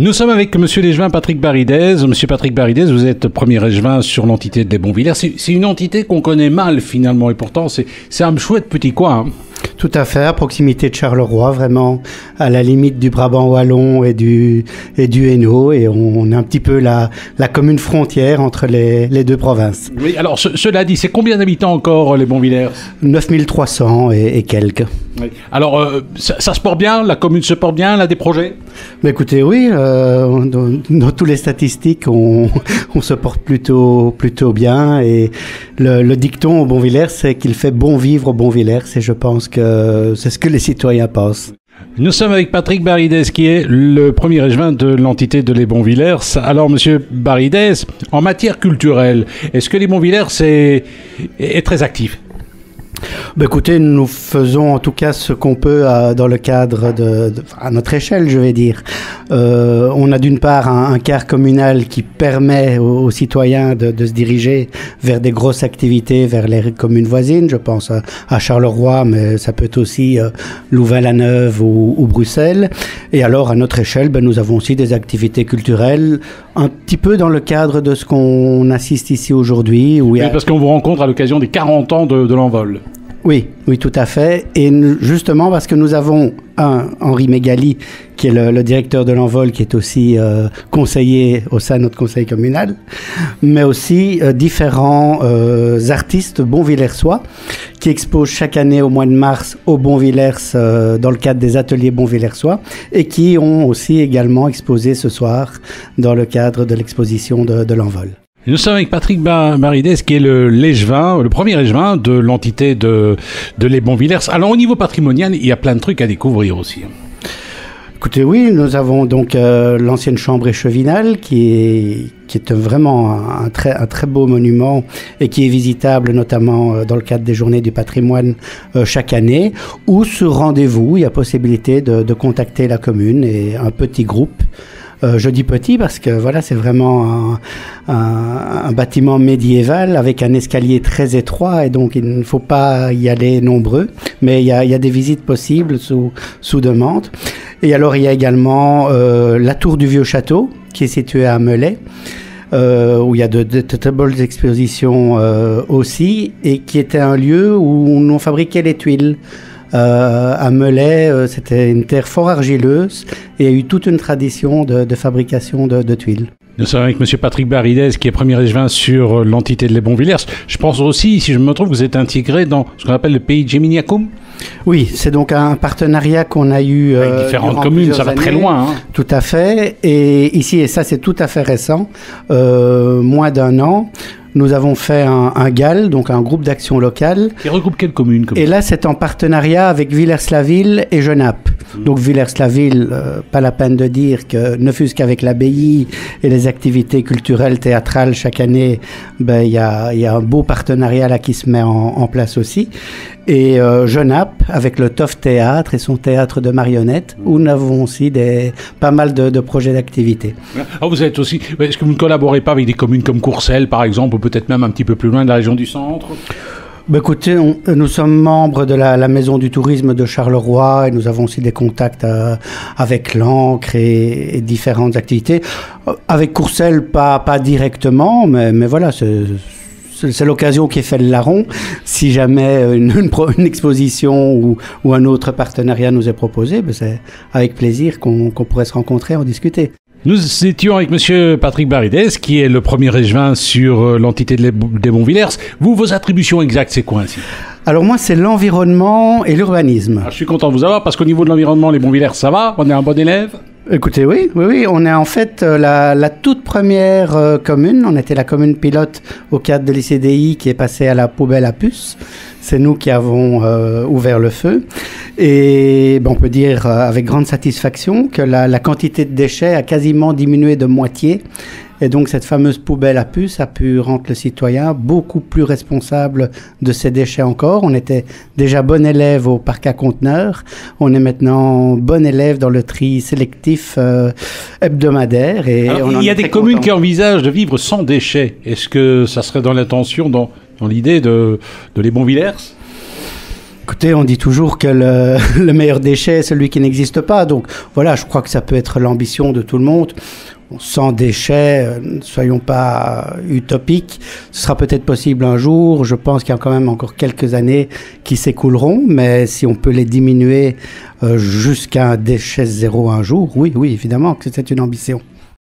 Nous sommes avec Monsieur l'échevin Patrick Baridez. Monsieur Patrick Baridez, vous êtes premier échevin sur l'entité des Bonvillers. C'est une entité qu'on connaît mal finalement et pourtant c'est un chouette petit coin. Hein. Tout à fait, à proximité de Charleroi, vraiment à la limite du Brabant wallon et du Hainaut, et on est un petit peu la commune frontière entre les deux provinces. Oui, alors cela dit, c'est combien d'habitants encore les Bonvillers? 9300 et quelques. Oui. Alors ça se porte bien, la commune se porte bien, elle a des projets? Mais écoutez, oui, dans toutes les statistiques, on se porte plutôt bien, et le dicton au Bonvillers, c'est qu'il fait bon vivre au Bonvillers, et je pense que c'est ce que les citoyens pensent. Nous sommes avec Patrick Baridez, qui est le premier échevin de l'entité de les Bonvillers. Alors, Monsieur Baridez, en matière culturelle, est-ce que les Bonvillers est très actif? Ben écoutez, nous faisons en tout cas ce qu'on peut dans le cadre à notre échelle, je vais dire. On a d'une part un quart communal qui permet aux citoyens de se diriger vers des grosses activités, vers les communes voisines. Je pense à Charleroi, mais ça peut être aussi Louvain-la-Neuve ou Bruxelles. Et alors, à notre échelle, ben, nous avons aussi des activités culturelles, un petit peu dans le cadre de ce qu'on assiste ici aujourd'hui. Oui, parce qu'on vous rencontre à l'occasion des 40 ans de l'envol. Oui, tout à fait. Et justement parce que nous avons Henri Mégali, qui est le directeur de l'Envol, qui est aussi conseiller au sein de notre conseil communal, mais aussi différents artistes bonvillersois qui exposent chaque année au mois de mars au Bonvillers dans le cadre des ateliers bonvillersois, et qui ont aussi également exposé ce soir dans le cadre de l'exposition de l'Envol. Nous sommes avec Patrick Baridez, qui est le premier échevin de l'entité de les Bonvillers. Alors, au niveau patrimonial, il y a plein de trucs à découvrir aussi. Écoutez, oui, nous avons donc l'ancienne chambre échevinale qui est vraiment un très beau monument, et qui est visitable notamment dans le cadre des journées du patrimoine chaque année, où sur rendez-vous, il y a possibilité de contacter la commune et un petit groupe. Je dis petit parce que voilà, c'est vraiment un bâtiment médiéval avec un escalier très étroit, et donc il ne faut pas y aller nombreux, mais il y a des visites possibles sous demande. Et alors il y a également la tour du Vieux Château qui est située à Melay, où il y a de très belles expositions aussi, et qui était un lieu où on fabriquait les tuiles. À Melay, c'était une terre fort argileuse, et il y a eu toute une tradition de fabrication de tuiles. Nous sommes avec Monsieur Patrick Baridez, qui est premier échevin sur l'entité de les Bonvillers. Je pense aussi, si je me trompe, vous êtes intégré dans ce qu'on appelle le pays Geminiacum. Oui, c'est donc un partenariat qu'on a eu avec différentes communes, ça va très loin. Hein. Tout à fait. Et ici, et ça c'est tout à fait récent, moins d'un an, nous avons fait un GAL, donc un groupe d'action locale. Qui regroupe quelles communes Et là, c'est en partenariat avec Villers-la-Ville et Genappe. Donc Villers-la-Ville, pas la peine de dire que, ne fût-ce qu'avec l'abbaye et les activités culturelles, théâtrales chaque année, ben il y a un beau partenariat là qui se met en place aussi. Et Genappe, avec le TOF Théâtre et son théâtre de marionnettes, où nous avons aussi pas mal de projets d'activité. Alors vous êtes aussi, est-ce que vous ne collaborez pas avec des communes comme Courcelles, par exemple, ou peut-être même un petit peu plus loin de la région du centre? Ben écoutez, nous sommes membres de la Maison du Tourisme de Charleroi, et nous avons aussi des contacts avec l'Ancre et différentes activités. Avec Courcelles, pas directement, mais voilà, c'est l'occasion qui fait le larron. Si jamais une exposition ou un autre partenariat nous est proposé, ben c'est avec plaisir qu'on pourrait se rencontrer et en discuter. Nous étions avec Monsieur Patrick Baridez, qui est le premier échevin sur l'entité des Bonvillers. Vous, vos attributions exactes, c'est quoi ainsi? Alors moi, c'est l'environnement et l'urbanisme. Je suis content de vous avoir, parce qu'au niveau de l'environnement, les Bonvillers, ça va? On est un bon élève? Écoutez, oui, on est en fait la toute première commune. On était la commune pilote au cadre de l'ICDI qui est passée à la poubelle à puces. C'est nous qui avons ouvert le feu. Et on peut dire avec grande satisfaction que la quantité de déchets a quasiment diminué de moitié. Et donc cette fameuse poubelle à puces a pu rendre le citoyen beaucoup plus responsable de ses déchets encore. On était déjà bon élève au parc à conteneurs. On est maintenant bon élève dans le tri sélectif hebdomadaire. Et alors, il y a des communes qui envisagent de vivre sans déchets. Est-ce que ça serait dans l'intention, dans l'idée de les Bonvillers? Écoutez, on dit toujours que le meilleur déchet est celui qui n'existe pas. Donc voilà, je crois que ça peut être l'ambition de tout le monde. Sans déchets, ne soyons pas utopiques. Ce sera peut-être possible un jour. Je pense qu'il y a quand même encore quelques années qui s'écouleront. Mais si on peut les diminuer jusqu'à un déchet zéro un jour, oui, évidemment que c'est une ambition.